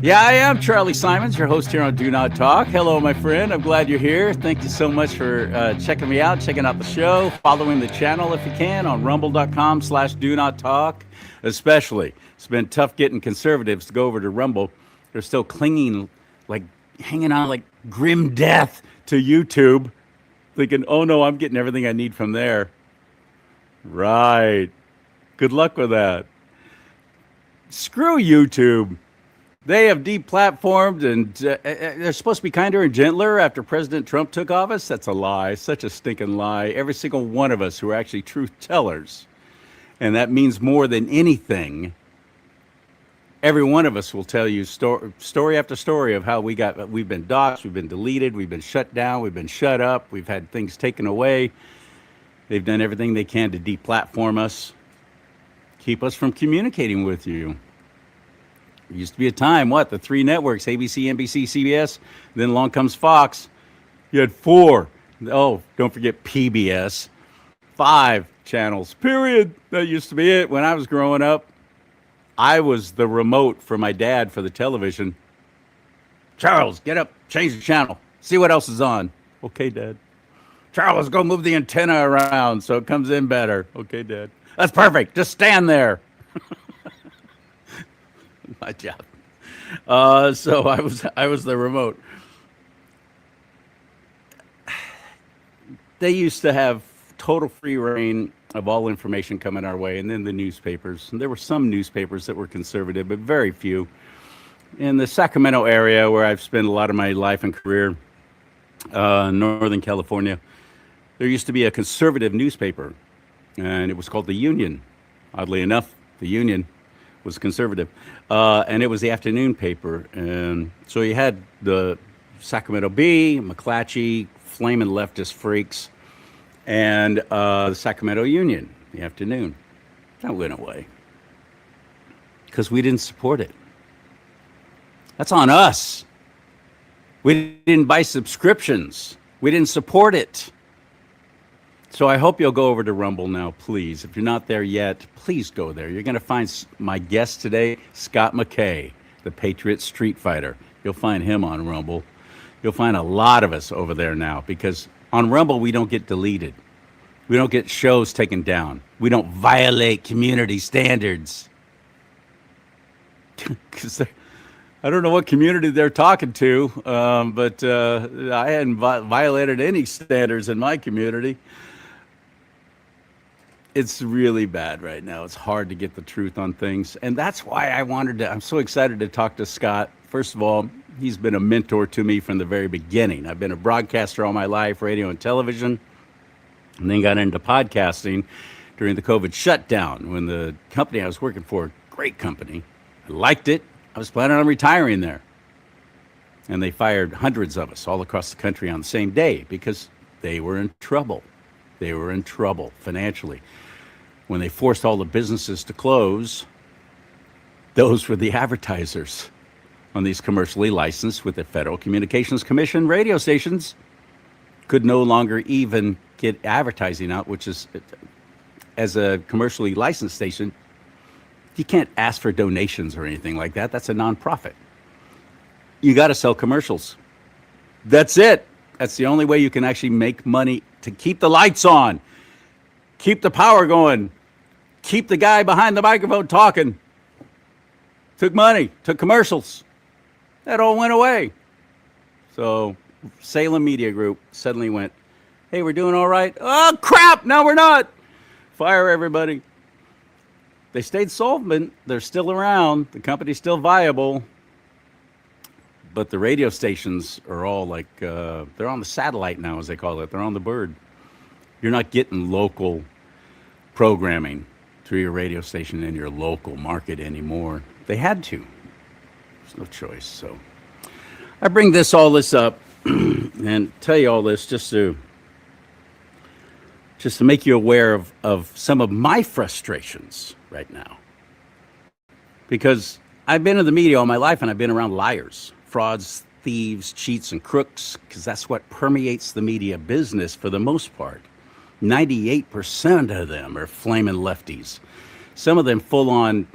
Yeah, I am Charlie Simons, your host here on Do Not Talk. Hello, my friend. I'm glad you're here. Thank you so much for checking me out, checking out the show, following the channel if you can on rumble.com/do not talk. Especially, it's been tough getting conservatives to go over to Rumble. They're still clinging, like hanging on like grim death to YouTube, thinking, oh no, I'm getting everything I need from there. Right. Good luck with that. Screw YouTube. They have deplatformed, and they're supposed to be kinder and gentler after President Trump took office. That's a lie, such a stinking lie. Every single one of us who are actually truth tellers, and that means more than anything. Every one of us will tell you story after story of how we've been doxxed, we've been deleted, we've been shut down, we've been shut up, we've had things taken away. They've done everything they can to deplatform us, keep us from communicating with you. There used to be a time, the three networks, ABC, NBC, CBS, then along comes Fox. You had four. Oh, don't forget PBS. 5 channels, period. That used to be it. When I was growing up, I was the remote for my dad for the television. Charles, get up, change the channel, see what else is on. Okay, Dad. Charles, go move the antenna around so it comes in better. Okay, Dad. That's perfect. Just stand there. My job. So I was the remote. They used to have total free reign of all information coming our way, and then the newspapers. And there were some newspapers that were conservative, but very few. In the Sacramento area, where I've spent a lot of my life and career, Northern California, there used to be a conservative newspaper, and it was called The Union. Oddly enough, The Union was conservative, and it was the afternoon paper. And so you had the Sacramento Bee, McClatchy, flaming leftist freaks, and the Sacramento Union, the afternoon. That went away because we didn't support it. That's on us. We didn't buy subscriptions. We didn't support it. So I hope you'll go over to Rumble now, please. If you're not there yet, please go there. You're going to find my guest today, Scott McKAY, the Patriot Street Fighter. You'll find him on Rumble. You'll find a lot of us over there now because on Rumble, we don't get deleted. We don't get shows taken down. We don't violate community standards. Because I don't know what community they're talking to, but I hadn't violated any standards in my community. It's really bad right now. It's hard to get the truth on things. And that's why I'm so excited to talk to Scott. First of all, he's been a mentor to me from the very beginning. I've been a broadcaster all my life, radio and television, and then got into podcasting during the COVID shutdown when the company I was working for, great company, I liked it. I was planning on retiring there. And they fired hundreds of us all across the country on the same day because they were in trouble. They were in trouble financially. When they forced all the businesses to close, those were the advertisers on these commercially licensed with the Federal Communications Commission radio stations could no longer even get advertising out, which is, as a commercially licensed station, you can't ask for donations or anything like that. That's a nonprofit. You got to sell commercials. That's it. That's the only way you can actually make money to keep the lights on, keep the power going, keep the guy behind the microphone talking. Took money, took commercials. That all went away. So Salem Media Group suddenly went, hey, we're doing all right. Oh, crap, no, we're not. Fire everybody. They stayed solvent. They're still around. The company's still viable. But the radio stations are all like, they're on the satellite now, as they call it. They're on the bird. You're not getting local programming through your radio station in your local market anymore. They had to. There's no choice. So I bring all this up and tell you all this just to make you aware of some of my frustrations right now. Because I've been in the media all my life and I've been around liars, frauds, thieves, cheats, and crooks, because that's what permeates the media business for the most part. 98% of them are flaming lefties. Some of them full on,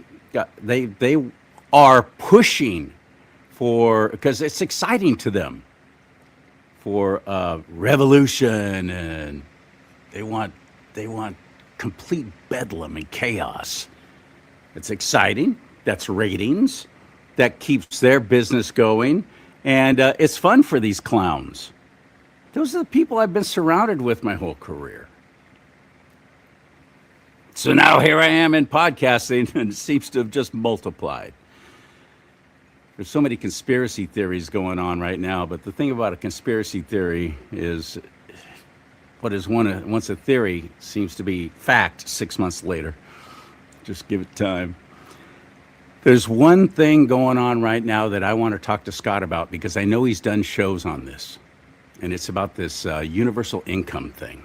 they are pushing because it's exciting to them for revolution, and they want they want complete bedlam and chaos. It's exciting. That's ratings. That keeps their business going, and it's fun for these clowns. Those are the people I've been surrounded with my whole career. So now here I am in podcasting, and it seems to have just multiplied. There's so many conspiracy theories going on right now, but the thing about a conspiracy theory is what is once a theory seems to be fact 6 months later. Just give it time. There's one thing going on right now that I want to talk to Scott about because I know he's done shows on this, and it's about this universal income thing.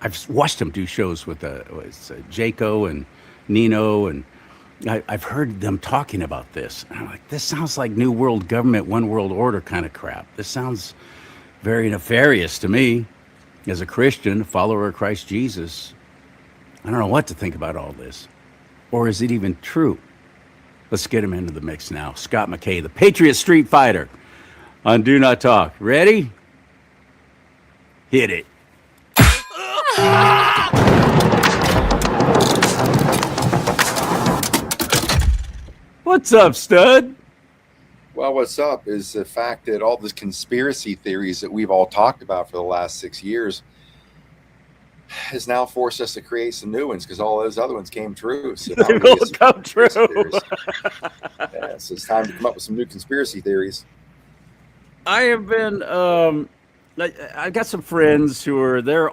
I've watched him do shows with Jaco and Nino, and I've heard them talking about this. And I'm like, this sounds like New World Government, One World Order kind of crap. This sounds very nefarious to me. As a Christian, a follower of Christ Jesus, I don't know what to think about all this. Or is it even true? Let's get him into the mix now. Scott McKAY, the Patriot Street Fighter on Do Not Talk. Ready? Hit it. What's up, stud? Well, what's up is the fact that all the conspiracy theories that we've all talked about for the last 6 years has now forced us to create some new ones because all those other ones came true. So they will come true. Yeah, so it's time to come up with some new conspiracy theories. I have been, I got some friends who are, they're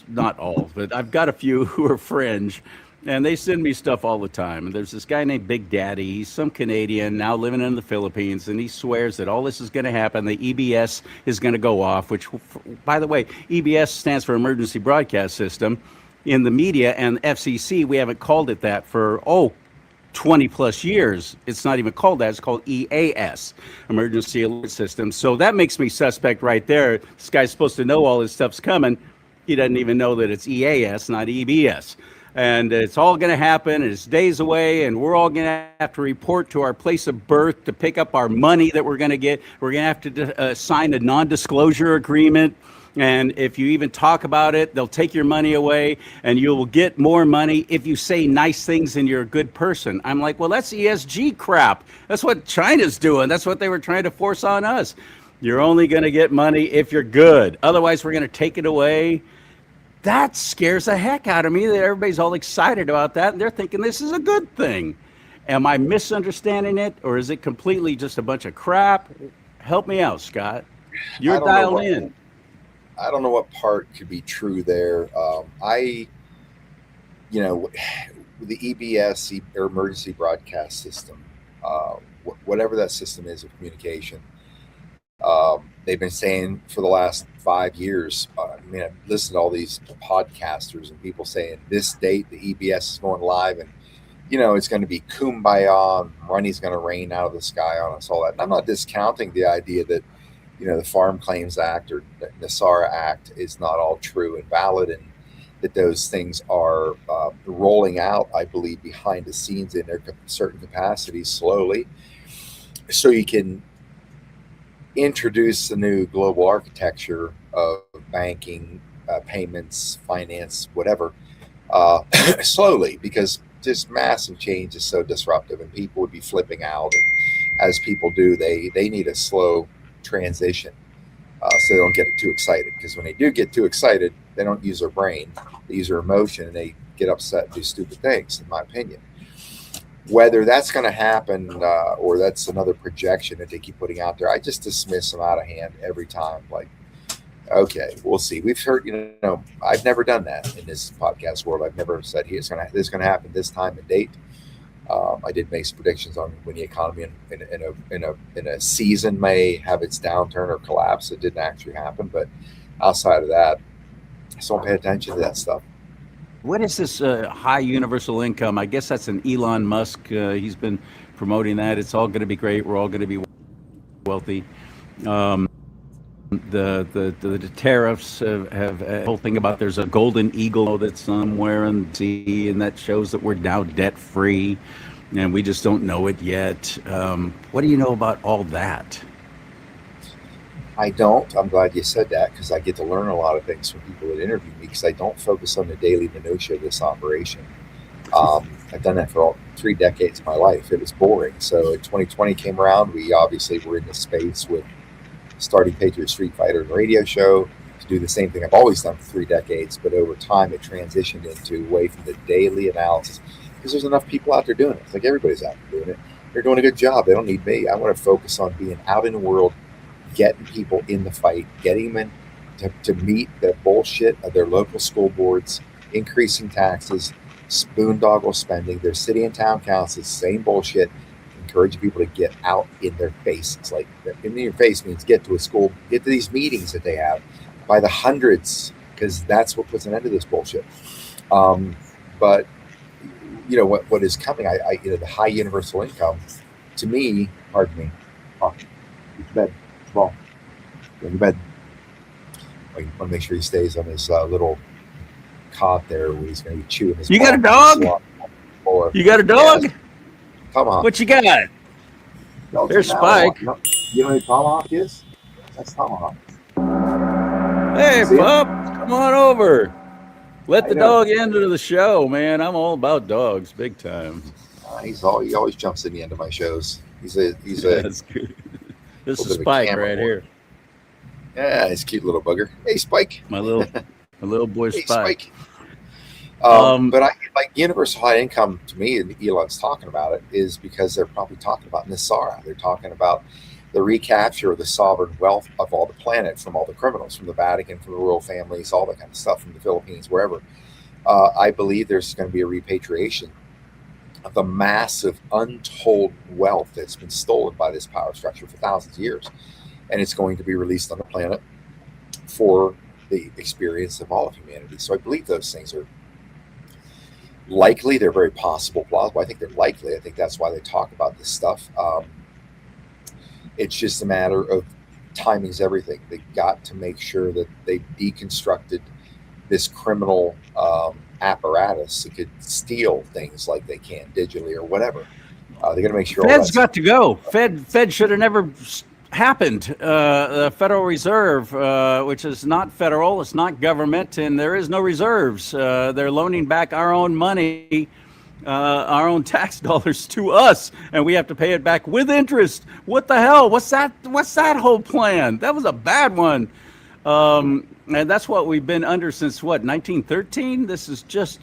not all, but I've got a few who are fringe. And they send me stuff all the time. And there's this guy named Big Daddy. He's some Canadian now living in the Philippines. And he swears that all this is going to happen. The EBS is going to go off, which, by the way, EBS stands for Emergency Broadcast System. In the media and FCC, we haven't called it that for, 20 plus years. It's not even called that. It's called EAS, Emergency Alert System. So that makes me suspect right there. This guy's supposed to know all this stuff's coming. He doesn't even know that it's EAS, not EBS. And it's all going to happen, and it's days away, and we're all going to have to report to our place of birth to pick up our money that we're going to get. We're going to have to sign a non-disclosure agreement, and if you even talk about it, they'll take your money away, and you will get more money if you say nice things and you're a good person. I'm like, well, that's ESG crap. That's what China's doing. That's what they were trying to force on us. You're only going to get money if you're good. Otherwise, we're going to take it away. That scares the heck out of me that everybody's all excited about that and they're thinking this is a good thing. Am I misunderstanding it, or is it completely just a bunch of crap? Help me out, Scott. You're dialed in. I don't know what part could be true there. The EBS, or Emergency Broadcast System, whatever that system is of communication, they've been saying for the last 5 years, I've listened to all these podcasters and people saying this date, the EBS is going live, and, it's going to be kumbaya, and money's going to rain out of the sky on us, all that. And I'm not discounting the idea that, the Farm Claims Act or the NASARA Act is not all true and valid, and that those things are rolling out, I believe, behind the scenes in their certain capacities slowly, so you can introduce the new global architecture of banking, payments, finance, whatever, slowly, because just massive change is so disruptive and people would be flipping out. And as people do, they need a slow transition so they don't get too excited, because when they do get too excited, they don't use their brain, they use their emotion, and they get upset and do stupid things, in my opinion. Whether that's going to happen or that's another projection that they keep putting out there, I just dismiss them out of hand every time. Like, okay, we'll see. We've heard, I've never done that in this podcast world. I've never said this is going to happen this time and date. I did make some predictions on when the economy in a season may have its downturn or collapse. It didn't actually happen, but outside of that, I just don't pay attention to that stuff. What is this high universal income? I guess that's an Elon Musk. He's been promoting that. It's all going to be great. We're all going to be wealthy. The tariffs have a whole thing about there's a golden eagle that's somewhere in the sea, and that shows that we're now debt free. and we just don't know it yet. What do you know about all that? I don't. I'm glad you said that because I get to learn a lot of things from people that interview me because I don't focus on the daily minutia of this operation. I've done that for 3 decades of my life. It was boring. So in 2020 came around, we obviously were in the space with starting Patriot Street Fighter and radio show to do the same thing I've always done for 3 decades. But over time, it transitioned into away from the daily analysis because there's enough people out there doing it. It's like everybody's out there doing it. They're doing a good job. They don't need me. I want to focus on being out in the world, getting people in the fight, getting them to meet the bullshit of their local school boards, increasing taxes, boondoggle spending, their city and town councils, same bullshit. Encouraging people to get out in their faces. Like in your face means get to a school, get to these meetings that they have by the hundreds, because that's what puts an end to this bullshit. But what is coming? The high universal income, to me, pardon me, oh, get to bed, well, go to bed. I want to make sure he stays on his little cot there where he's going to be chewing his. You got a dog? You got a dog? Yes. Come on. What you got? There's Spike. You know who Tomahawk is? That's Tomahawk. Hey, pup, come on over. Let the dog into the show, man. I'm all about dogs, big time. He always jumps in the end of my shows. That's good. This is Spike right here. Yeah, he's a cute little bugger. Hey, Spike. My little boy hey, Spike. But I like universal high income to me, and Elon's talking about it, is because they're probably talking about Nasara. They're talking about the recapture of the sovereign wealth of all the planet from all the criminals, from the Vatican, from the royal families, all that kind of stuff, from the Philippines, wherever. I believe there's going to be a repatriation of the massive, untold wealth that's been stolen by this power structure for thousands of years. And it's going to be released on the planet for the experience of all of humanity. So I believe those things are likely. They're very possible, plausible. I think they're likely. I think that's why they talk about this stuff. It's just a matter of timing's everything. They got to make sure that they deconstructed this criminal apparatus that could steal things like they can digitally or whatever. They got to make sure. Fed's got to go. Fed should have never happened. The Federal Reserve, which is not federal, it's not government, and there is no reserves. They're loaning back our own money, our own tax dollars to us, and we have to pay it back with interest. What the hell? What's that whole plan? That was a bad one. And that's what we've been under since 1913? This is just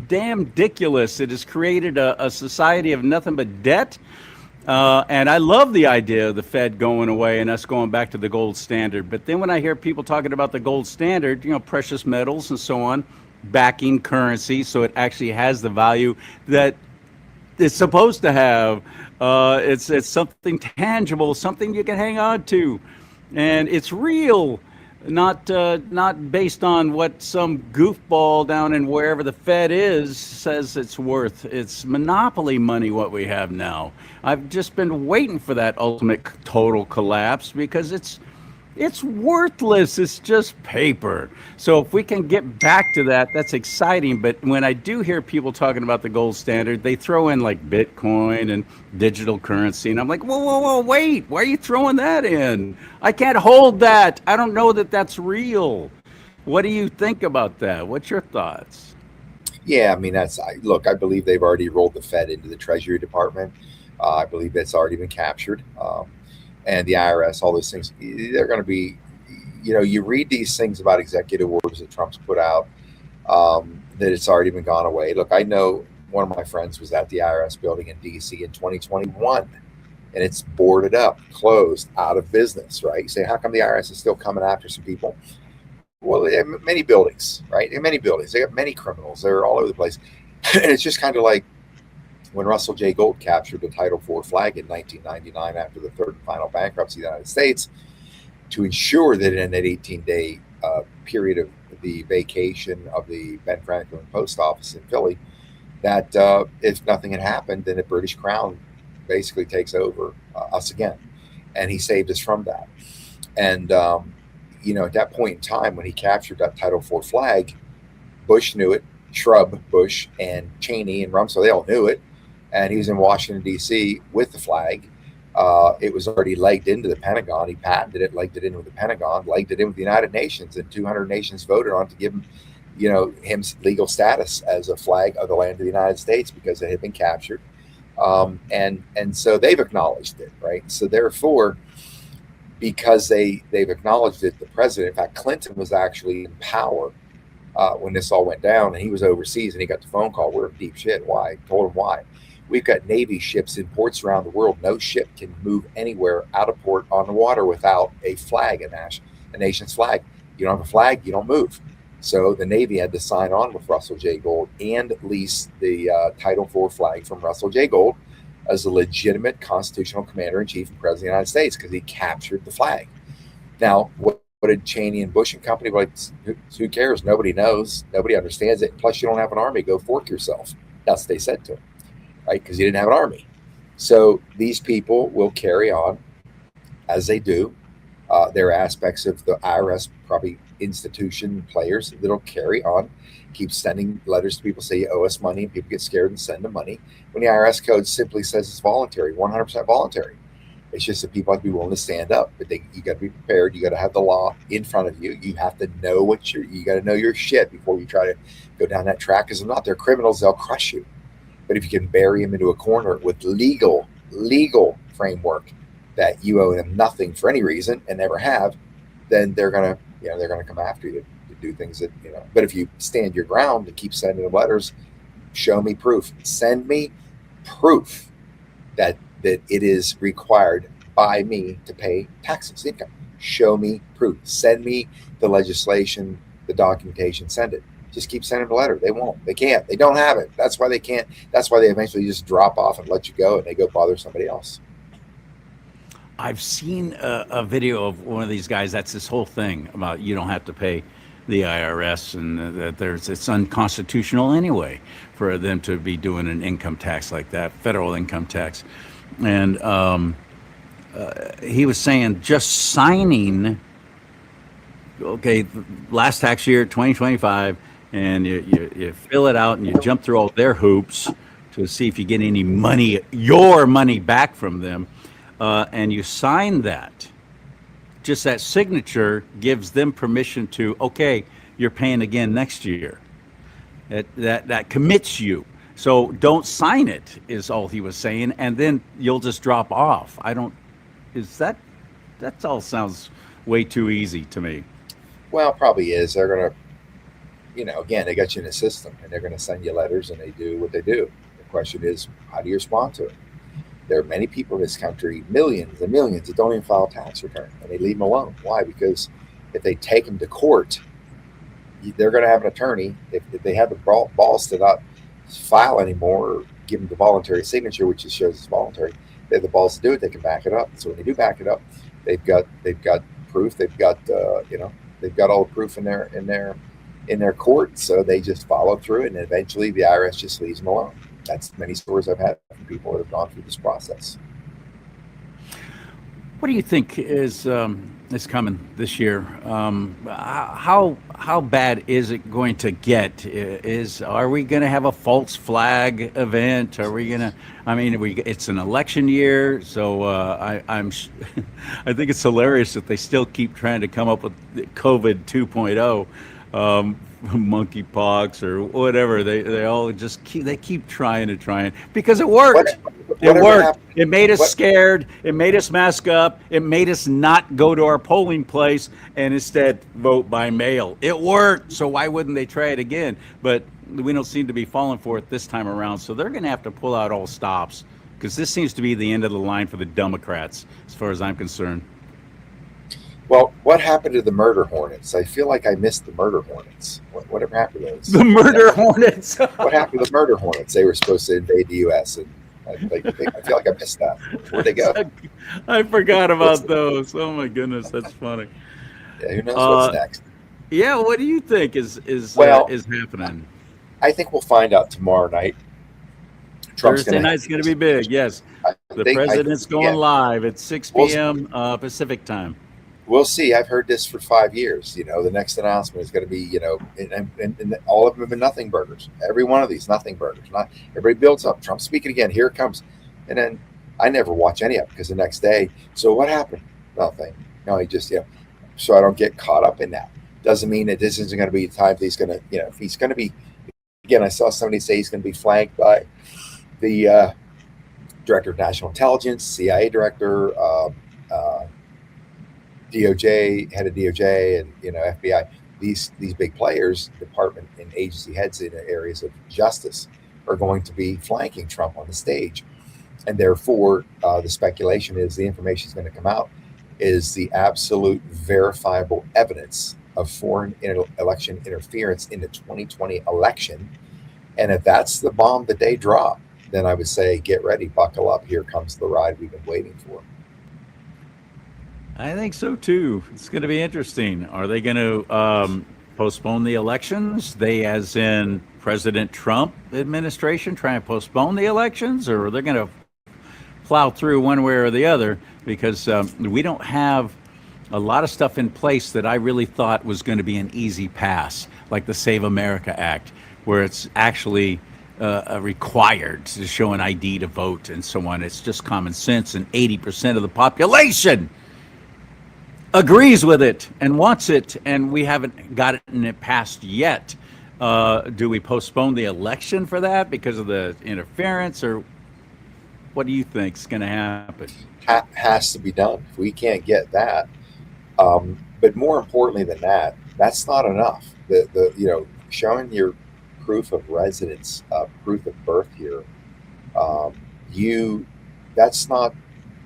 damn ridiculous. It has created a society of nothing but debt. And I love the idea of the Fed going away and us going back to the gold standard. But then when I hear people talking about the gold standard, precious metals and so on, backing currency so it actually has the value that it's supposed to have. It's something tangible, something you can hang on to. And it's real. Not based on what some goofball down in wherever the Fed is says it's worth. It's monopoly money what we have now. I've just been waiting for that ultimate total collapse because it's worthless. It's just paper. So if we can get back to that, that's exciting. But when I do hear people talking about the gold standard, they throw in like Bitcoin and digital currency. And I'm like, whoa, wait. Why are you throwing that in? I can't hold that. I don't know that that's real. What do you think about that? What's your thoughts? Yeah, I mean, look, I believe they've already rolled the Fed into the Treasury Department. I believe that's already been captured. And the IRS, all those things, they're going to be, you read these things about executive orders that Trump's put out, that it's already been gone away. Look, I know one of my friends was at the IRS building in DC in 2021, and it's boarded up, closed, out of business, right? You say, how come the IRS is still coming after some people? Well, they have many buildings, right? They have many buildings. They have many criminals. They're all over the place. And it's just kind of like when Russell J. Gold captured the Title IV flag in 1999 after the third and final bankruptcy of the United States to ensure that in that 18-day period of the vacation of the Ben Franklin Post Office in Philly, that if nothing had happened, then the British Crown basically takes over us again. And he saved us from that. And, at that point in time when he captured that Title IV flag, Bush knew it, Shrub, Bush, and Cheney and Rumsfeld, they all knew it. and he was in Washington D.C. with the flag. It was already legged into the Pentagon. He patented it, legged it in with the Pentagon, legged it in with the United Nations, and 200 nations voted on to give him, him legal status as a flag of the land of the United States because it had been captured. And so they've acknowledged it, right? So therefore, because they've acknowledged it, the president, in fact, Clinton was actually in power when this all went down, and he was overseas, and he got the phone call. We're in deep shit. Why? Told him why. We've got Navy ships in ports around the world. No ship can move anywhere out of port on the water without a flag, a nation's flag. You don't have a flag, you don't move. So the Navy had to sign on with Russell J. Gold and lease the Title IV flag from Russell J. Gold as a legitimate constitutional commander-in-chief and president of the United States because he captured the flag. Now, what did Cheney and Bush and company, like, who cares? Nobody knows. Nobody understands it. Plus, you don't have an army. Go fork yourself. That's what they said to him, right? Because you didn't have an army. So these people will carry on as they do. There are aspects of the IRS, probably institution players, that'll carry on, keep sending letters to people, say you owe us money, and people get scared and send them money. When the IRS code simply says it's voluntary, 100% voluntary. It's just that people have to be willing to stand up, but you got to be prepared. You got to have the law in front of you. You have to know you got to know your shit before you try to go down that track. Because if not, they're criminals. They'll crush you. But if you can bury them into a corner with legal framework that you owe them nothing for any reason and never have, then they're gonna come after you to do things that. But if you stand your ground and keep sending them letters, show me proof. Send me proof that it is required by me to pay taxes, income. Show me proof. Send me the legislation, the documentation. Send it. Just keep sending the letter. They won't. They can't. They don't have it. That's why they can't. That's why they eventually just drop off and let you go, and they go bother somebody else. I've seen a video of one of these guys. That's this whole thing about you don't have to pay the IRS, and that it's unconstitutional anyway for them to be doing an income tax like that, federal income tax. And he was saying just signing, okay, last tax year, 2025, and you fill it out and you jump through all their hoops to see if you get any money, your money back from them. And you sign that, just that signature gives them permission to, okay, you're paying again next year. That commits you. So don't sign it, is all he was saying, and then you'll just drop off. That all sounds way too easy to me. Well, probably is. They're going to, again, they got you in a system, and they're going to send you letters, and they do what they do. The question is, how do you respond to it? There are many people in this country, millions and millions, that don't even file a tax return, and they leave them alone. Why? Because if they take them to court, they're going to have an attorney. If they have the balls to not file anymore, or give them the voluntary signature, which just shows it's voluntary, they have the balls to do it. They can back it up. So when they do back it up, they've got proof. They've got they've got all the proof in their court. So they just follow through it, and eventually the IRS just leaves them alone. That's many stories I've had from people that have gone through this process. What do you think is coming this year? How bad is it going to get? Are we going to have a false flag event? Are we going to? I mean, it's an election year, so I think it's hilarious that they still keep trying to come up with COVID 2.0. Monkeypox or whatever, they all just keep trying because it worked. It worked. It made us scared. It made us mask up. It made us not go to our polling place and instead vote by mail. It worked. So why wouldn't they try it again? But we don't seem to be falling for it this time around. So they're going to have to pull out all stops, because this seems to be the end of the line for the Democrats, as far as I'm concerned. Well, what happened to the murder hornets? I feel like I missed the murder hornets. Whatever happened to those? The murder hornets. What happened to the murder hornets? They were supposed to invade the U.S. and I feel like I missed that. Where'd they go? I forgot about those. Oh my goodness, that's funny. Yeah, who knows what's next? Yeah, what do you think is happening? I think we'll find out tomorrow night. Thursday night's going to be big. Yes, the president's going live at 6 p.m. Pacific time. we'll see. I've heard this for 5 years. The next announcement is going to be, and all of them have been nothing burgers. Every one of these nothing burgers. Not everybody builds up. Trump speaking again. Here it comes, and then I never watch any of it because the next day. So what happened? Nothing. No, he just So I don't get caught up in that. Doesn't mean that this isn't going to be the time that he's going to, if he's going to be. Again, I saw somebody say he's going to be flanked by the director of national intelligence, CIA director. DOJ, head of DOJ, and FBI. These big players, department and agency heads in areas of justice, are going to be flanking Trump on the stage, and therefore the speculation is the information is going to come out is the absolute verifiable evidence of foreign election interference in the 2020 election, and if that's the bomb that they drop, then I would say get ready, buckle up. Here comes the ride we've been waiting for. I think so too. It's going to be interesting. Are they going to postpone the elections? They, as in President Trump administration, trying to postpone the elections, or are they going to plow through one way or the other? Because we don't have a lot of stuff in place that I really thought was going to be an easy pass, like the Save America Act, where it's actually required to show an ID to vote and so on. It's just common sense, and 80% of the population agrees with it and wants it, and we haven't gotten it passed yet. Do we postpone the election for that because of the interference, or what do you think is going to happen? Has to be done. If we can't get that, but more importantly than that, that's not enough. The showing your proof of residence, proof of birth here, that's not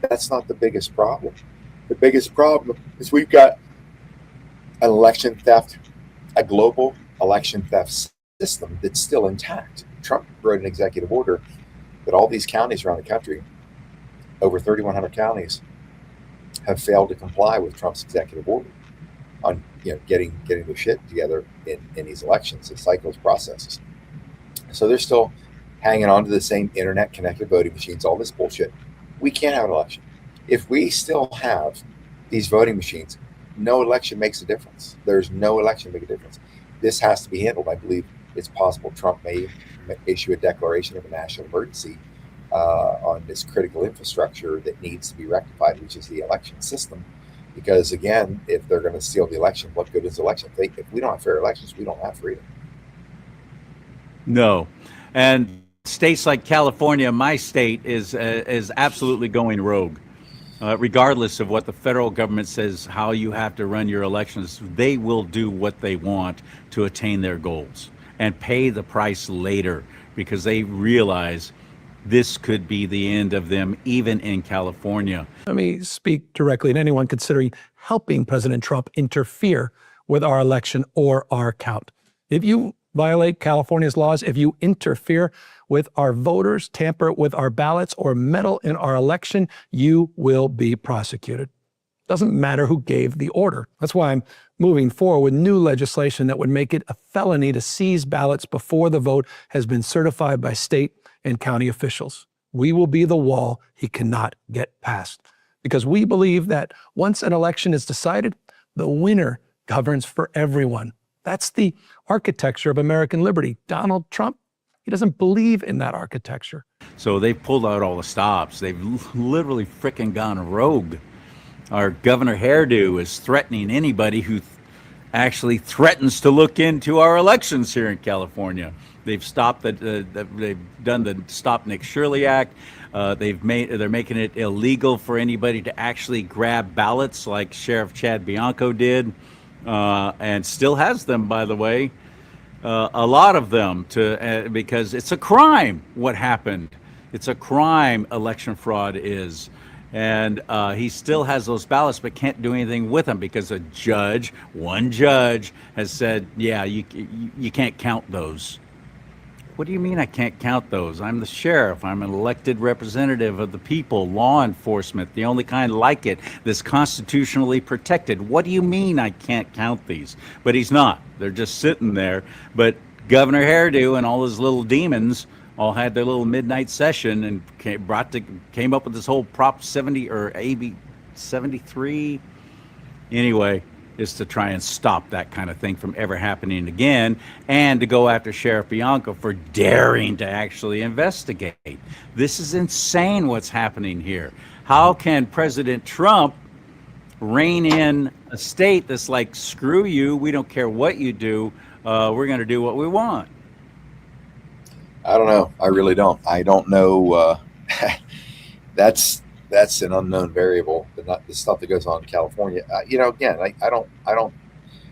the biggest problem. The biggest problem is we've got an election theft, a global election theft system that's still intact. Trump wrote an executive order that all these counties around the country, over 3,100 counties, have failed to comply with Trump's executive order on getting their shit together in these elections, the cycles, processes. So they're still hanging on to the same internet connected voting machines, all this bullshit. We can't have an election. If we still have these voting machines, no election makes a difference. There's no election make a difference. This has to be handled. I believe it's possible Trump may issue a declaration of a national emergency on this critical infrastructure that needs to be rectified, which is the election system. Because again, if they're going to steal the election, what good is the election? If we don't have fair elections, we don't have freedom. No. And states like California, my state, is absolutely going rogue. Regardless of what the federal government says, how you have to run your elections, they will do what they want to attain their goals and pay the price later, because they realize this could be the end of them, even in California. Let me speak directly to anyone considering helping President Trump interfere with our election or our count. If you violate California's laws, if you interfere with our voters, tamper with our ballots, or meddle in our election, you will be prosecuted. Doesn't matter who gave the order. That's why I'm moving forward with new legislation that would make it a felony to seize ballots before the vote has been certified by state and county officials. We will be the wall he cannot get past, because we believe that once an election is decided, the winner governs for everyone. That's the architecture of American liberty. Donald Trump, he doesn't believe in that architecture. So they've pulled out all the stops. They've literally frickin' gone rogue. Our Governor Hairdo is threatening anybody who actually threatens to look into our elections here in California. They've stopped they've done the Stop Nick Shirley Act. They're making it illegal for anybody to actually grab ballots like Sheriff Chad Bianco did, and still has them, by the way. A lot of them, because it's a crime what happened. It's a crime, election fraud is. And he still has those ballots but can't do anything with them because one judge has said, yeah, you can't count those. What do you mean I can't count those? I'm the sheriff. I'm an elected representative of the people, law enforcement, the only kind like it that's constitutionally protected. What do you mean I can't count these? But he's not. They're just sitting there. But Governor Hairdo and all his little demons all had their little midnight session and came up with this whole Prop 70 or AB 73 anyway, is to try and stop that kind of thing from ever happening again, and to go after Sheriff Bianco for daring to actually investigate. This is insane what's happening here. How can President Trump rein in a state that's like, screw you, we don't care what you do, we're going to do what we want? I don't know. I really don't. I don't know. That's an unknown variable. The stuff that goes on in California. Again, I don't.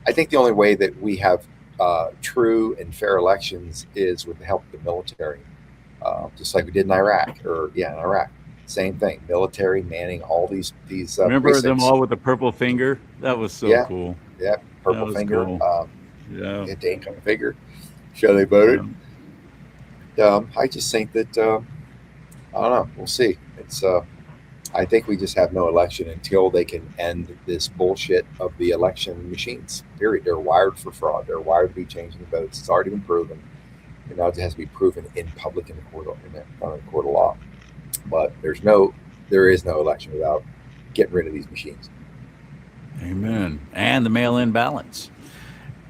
I think the only way that we have true and fair elections is with the help of the military, just like we did in Iraq. In Iraq, same thing. Military manning all these. Remember precincts. them all with the purple finger? That was so cool. Yeah, purple finger. Cool. Yeah, they ain't gonna figure. Show they voted. I just think that I don't know. We'll see. It's I think we just have no election until they can end this bullshit of the election machines. Period. They're wired for fraud. They're wired to be changing the votes. It's already been proven, and now it has to be proven in public in the court of law. But there is no election without getting rid of these machines. Amen. And the mail-in ballots.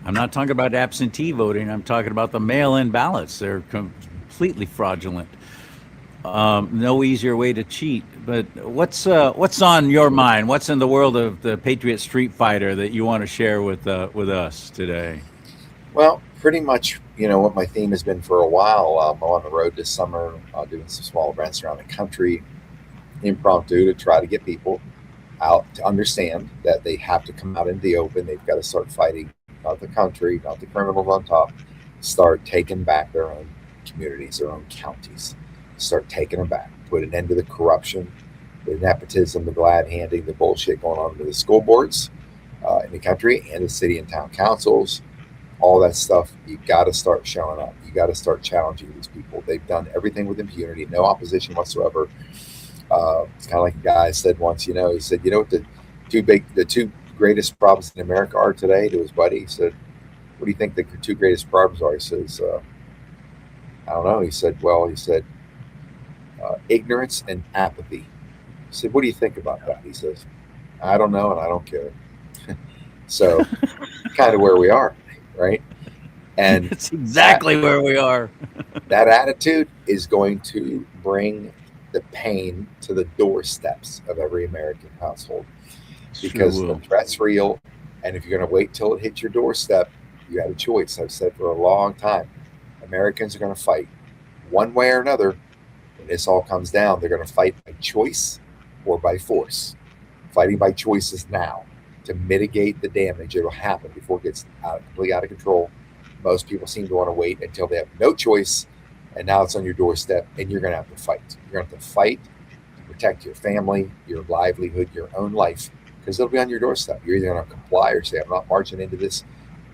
I'm not talking about absentee voting. I'm talking about the mail-in ballots. They're completely fraudulent. No easier way to cheat. But what's on your mind? What's in the world of the Patriot Street Fighter that you want to share with us today? Well, pretty much, what my theme has been for a while. I'm on the road this summer, doing some small events around the country, impromptu, to try to get people out to understand that they have to come out in the open. They've got to start fighting, not the country, not the criminals on top, start taking back their own communities, their own counties. Start taking them back, put an end to the corruption, the nepotism, the glad handing, the bullshit going on with the school boards in the country and the city and town councils, all that stuff. You got to start showing up. You got to start challenging these people. They've done everything with impunity, no opposition whatsoever. It's kind of like a guy said once, he said, what the two greatest problems in America are today, to his buddy. He said, what do you think the two greatest problems are? He says, I don't know. He said, ignorance and apathy. I said, what do you think about that? He says, I don't know, and I don't care. So kind of where we are, right? And it's exactly where we are. That attitude is going to bring the pain to the doorsteps of every American household, because the threat's real. And if you're going to wait till it hits your doorstep, you have a choice. I've said for a long time, Americans are going to fight one way or another. When this all comes down, they're going to fight by choice or by force. Fighting by choice is now to mitigate the damage that will happen before it gets completely out of control. Most people seem to want to wait until they have no choice, and now it's on your doorstep, and you're going to have to fight. You're going to have to fight to protect your family, your livelihood, your own life, because it'll be on your doorstep. You're either going to comply or say, I'm not marching into this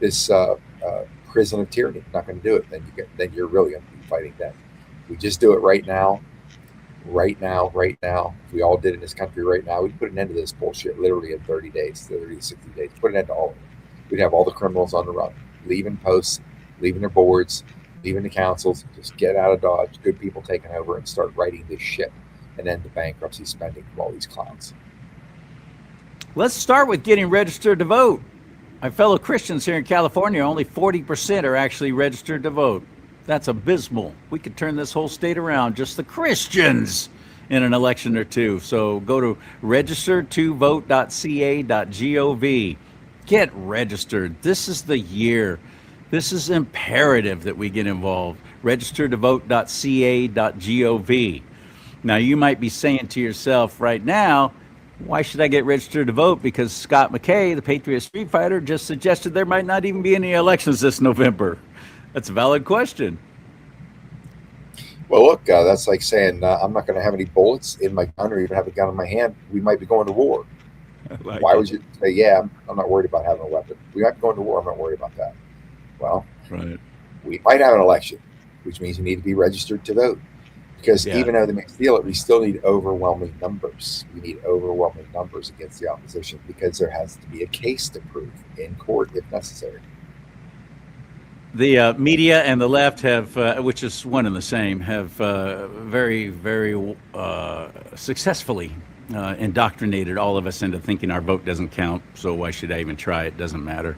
prison of tyranny. I'm not going to do it. Then you're really going to be fighting that. We just do it right now. If we all did in this country right now, we'd put an end to this bullshit literally in 30 days, 30 to 60 days. Put an end to all of it. We'd have all the criminals on the run, leaving posts, leaving their boards, leaving the councils. Just get out of Dodge. Good people taking over and start writing this shit, and end the bankruptcy spending from all these clowns. Let's start with getting registered to vote. My fellow Christians here in California, only 40% are actually registered to vote. That's abysmal. We could turn this whole state around, just the Christians, in an election or two. So go to registertovote.ca.gov. Get registered. This is the year. This is imperative that we get involved. Registertovote.ca.gov. Now, you might be saying to yourself right now, why should I get registered to vote? Because Scott McKAY, the Patriot Street Fighter, just suggested there might not even be any elections this November. That's a valid question. Well, look, that's like saying I'm not going to have any bullets in my gun or even have a gun in my hand. We might be going to war. Why would you say, yeah, I'm not worried about having a weapon? We might be going to war. I'm not worried about that. Well, right. We might have an election, which means you need to be registered to vote. Because even though they may steal it, we still need overwhelming numbers. We need overwhelming numbers against the opposition, because there has to be a case to prove in court if necessary. The media and the left have, which is one and the same, have very, very successfully indoctrinated all of us into thinking our vote doesn't count. So why should I even try? It doesn't matter.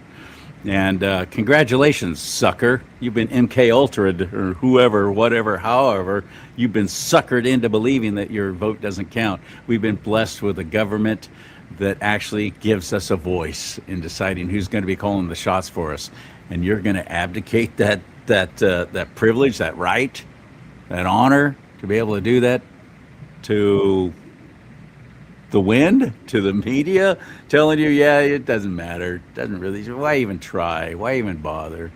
And congratulations, sucker. You've been MK Ultra'd or whoever, whatever, however, you've been suckered into believing that your vote doesn't count. We've been blessed with a government that actually gives us a voice in deciding who's going to be calling the shots for us. And you're going to abdicate that privilege, that right, that honor to be able to do that to the wind, to the media, telling you, yeah, it doesn't matter. It doesn't really, why even try? Why even bother?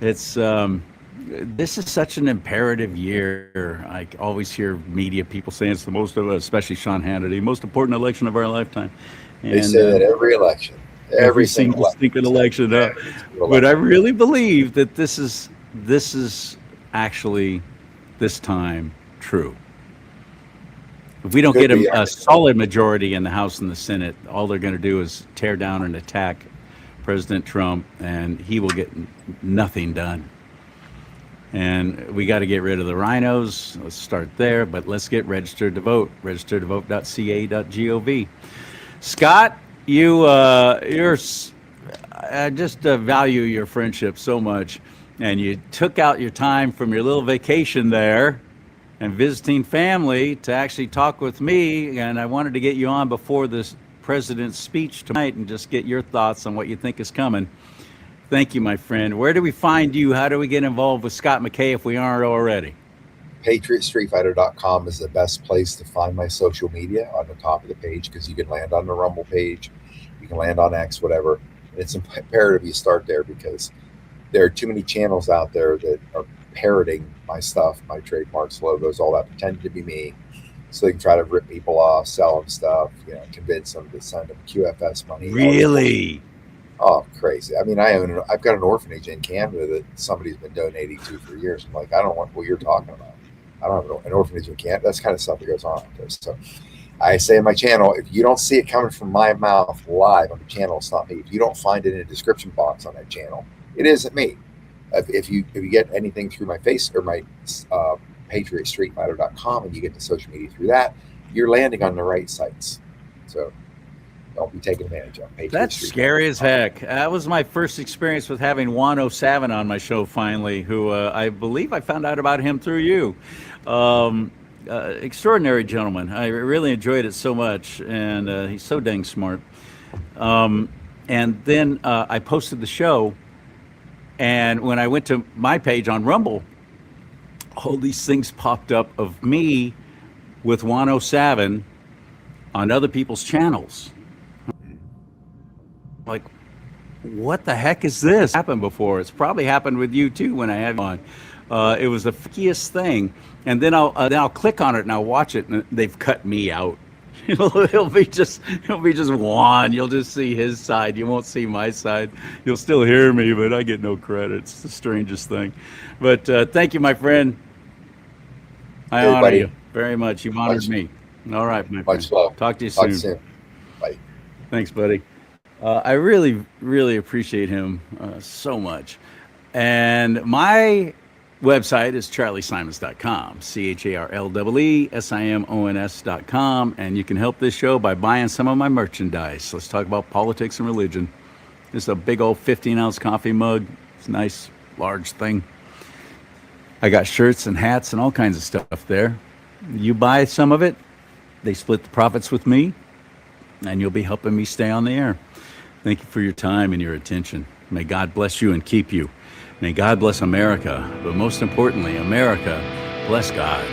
It's, this is such an imperative year. I always hear media people saying it's the most of, especially Sean Hannity, most important election of our lifetime. And, they say that every election, every single stinking election. But I really believe that this is actually this time true. If we don't get a solid majority in the House and the Senate, all they're going to do is tear down and attack President Trump, and he will get nothing done. And we got to get rid of the rhinos. Let's start there, but let's get registered to vote. registertovote.ca.gov. Scott, I just value your friendship so much, and you took out your time from your little vacation there and visiting family to actually talk with me, and I wanted to get you on before this president's speech tonight and just get your thoughts on what you think is coming. Thank you, my friend. Where do we find you? How do we get involved with Scott McKAY if we aren't already? PatriotStreetFighter.com is the best place to find my social media on the top of the page, because you can land on the Rumble page, you can land on X, whatever. And it's imperative you start there, because there are too many channels out there that are parroting my stuff, my trademarks, logos, all that, pretending to be me, so they can try to rip people off, sell them stuff, convince them to send them QFS money. Really? Oh, crazy. I mean, I've got an orphanage in Canada that somebody's been donating to for years. I'm like, I don't want what you're talking about. I don't have an orphanage in Canada. That's kind of stuff that goes on out there. So I say in my channel, if you don't see it coming from my mouth live on the channel, it's not me. If you don't find it in a description box on that channel, it isn't me. If you get anything through my face or my PatriotStreetFighter.com and you get the social media through that, you're landing on the right sites. So don't be taken advantage of. That's scary as heck. That was my first experience with having Juan Savin on my show finally, who I believe I found out about him through you. Extraordinary gentleman. I really enjoyed it so much, and he's so dang smart. And then I posted the show, and when I went to my page on Rumble, all these things popped up of me with Juan Savin on other people's channels. Like, what the heck is this? Happened before. It's probably happened with you too when I had you on. It was the freakiest thing. And then I'll click on it and I'll watch it, and they've cut me out. It'll be just Juan. You'll just see his side. You won't see my side. You'll still hear me, but I get no credit. It's the strangest thing. But thank you, my friend. I honor you very much. You've honored me. All right, my friend. Much love. Talk to you soon. Bye. Thanks, buddy. I really, really appreciate him so much. And my website is charliesimons.com, CharlieSimons.com. And you can help this show by buying some of my merchandise. Let's talk about politics and religion. This is a big old 15-ounce coffee mug. It's a nice, large thing. I got shirts and hats and all kinds of stuff there. You buy some of it, they split the profits with me, and you'll be helping me stay on the air. Thank you for your time and your attention. May God bless you and keep you. May God bless America, but most importantly, America bless God.